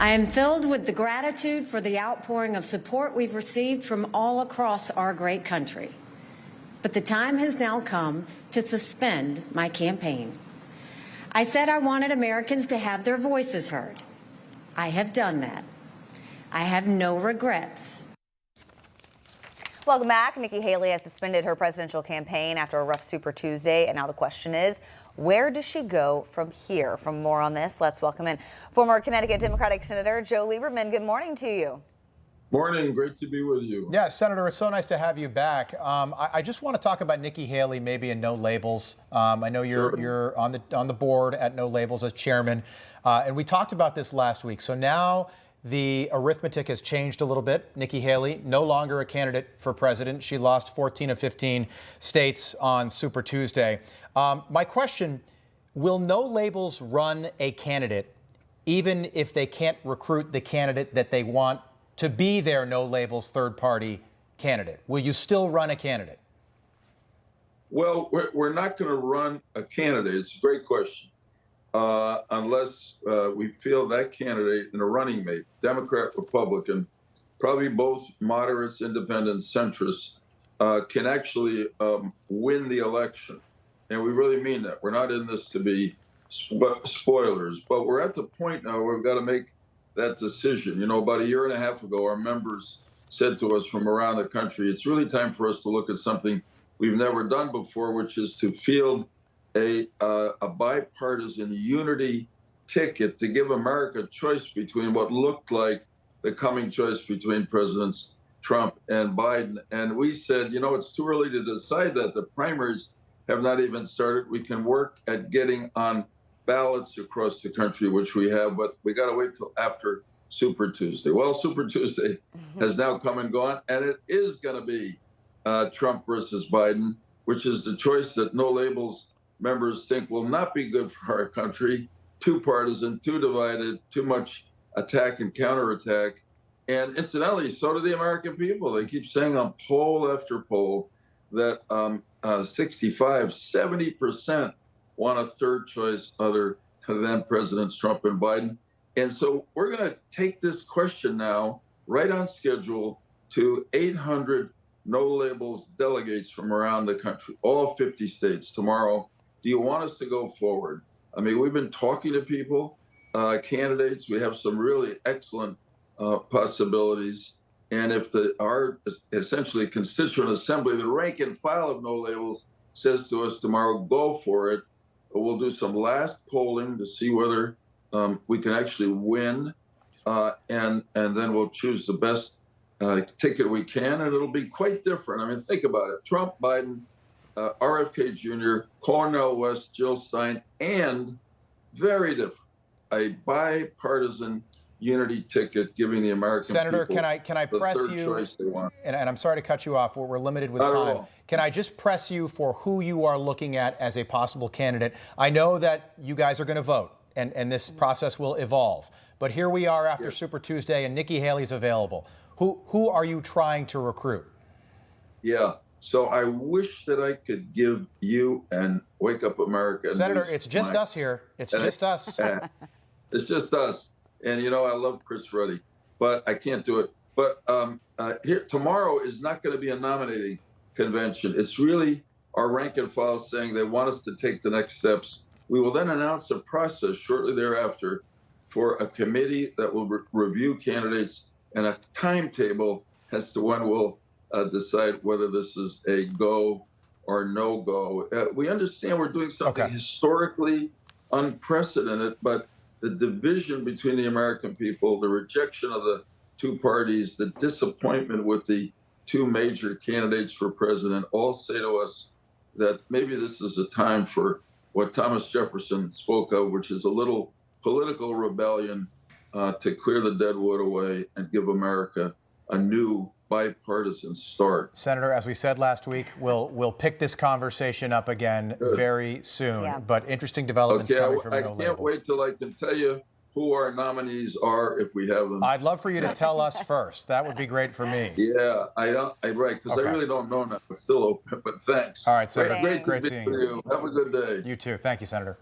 I am filled with the gratitude for the outpouring of support we've received from all across our great country. But the time has now come to suspend my campaign. I said I wanted Americans to have their voices heard. I have done that. I have no regrets. Welcome back. Nikki Haley has suspended her presidential campaign after a rough Super Tuesday, and now the question is, where does she go from here? For more on this, let's welcome in former Connecticut Democratic Senator Joe Lieberman. Good morning to you. Morning. Great to be with you. Yeah, Senator, it's so nice to have you back. I just want to talk about Nikki Haley, maybe in No Labels. I know you're on the board at No Labels as chairman, and we talked about this last week. So now the arithmetic has changed a little bit. Nikki Haley, no longer a candidate for president. She lost 14 of 15 states on Super Tuesday. My question, will No Labels run a candidate even if they can't recruit the candidate that they want to be their No Labels third-party candidate? Will you still run a candidate? Well, we're not going to run a candidate. It's a great question. Unless we feel that candidate and a running mate, Democrat, Republican, probably both moderates, independents, centrists, can actually win the election. And we really mean that. We're not in this to be spoilers, but we're at the point now where we've got to make that decision. You know, about a year and a half ago, our members said to us from around the country, it's really time for us to look at something we've never done before, which is to field a bipartisan unity ticket to give America a choice between what looked like the coming choice between Presidents Trump and Biden. And we said, you know, it's too early to decide that. The primaries have not even started. We can work at getting on ballots across the country, which we have, but we got to wait till after Super Tuesday. Well, Super Tuesday has now come and gone, and it is going to be Trump versus Biden, which is the choice that No Labels members think will not be good for our country. Too partisan, too divided, too much attack and counterattack. And incidentally, so do the American people. They keep saying on poll after poll that 70% want a third choice other than Presidents Trump and Biden. And so we're going to take this question now right on schedule to 800 No Labels delegates from around the country, all 50 states tomorrow. Do you want us to go forward? I mean, we've been talking to people, candidates. We have some really excellent possibilities. And if our essentially constituent assembly, the rank and file of No Labels, says to us tomorrow, go for it, we'll do some last polling to see whether we can actually win. And then we'll choose the best ticket we can. And it'll be quite different. I mean, think about it. Trump, Biden, RFK Jr., Cornel West, Jill Stein, and very different, a bipartisan unity ticket giving the American Senator, people can I press the third you? choice they want. And I'm sorry to cut you off. We're limited with Not at time. all. Can I just press you for who you are looking at as a possible candidate? I know that you guys are going to vote, and this process will evolve. But here we are after Super Tuesday, and Nikki Haley's available. Who are you trying to recruit? Yeah. So I wish that I could give you and Wake Up America. Senator, it's just us here. It's just us. It's just us. And, you know, I love Chris Ruddy, but I can't do it. But here tomorrow is not going to be a nominating convention. It's really our rank and file saying they want us to take the next steps. We will then announce a process shortly thereafter for a committee that will review candidates and a timetable as to when we'll decide whether this is a go or no go. We understand we're doing something historically unprecedented, but the division between the American people, the rejection of the two parties, the disappointment with the two major candidates for president all say to us that maybe this is a time for what Thomas Jefferson spoke of, which is a little political rebellion to clear the dead wood away and give America a new bipartisan start. Senator, as we said last week, we'll pick this conversation up again very soon. Yeah. But interesting developments coming from No Labels. I can't wait till I can tell you who our nominees are if we have them. I'd love for you to tell us first. That would be great for me. Yeah, right, because I really don't know now. It's still open, but thanks. All right, Senator. Great seeing you. Have a good day. You too. Thank you, Senator.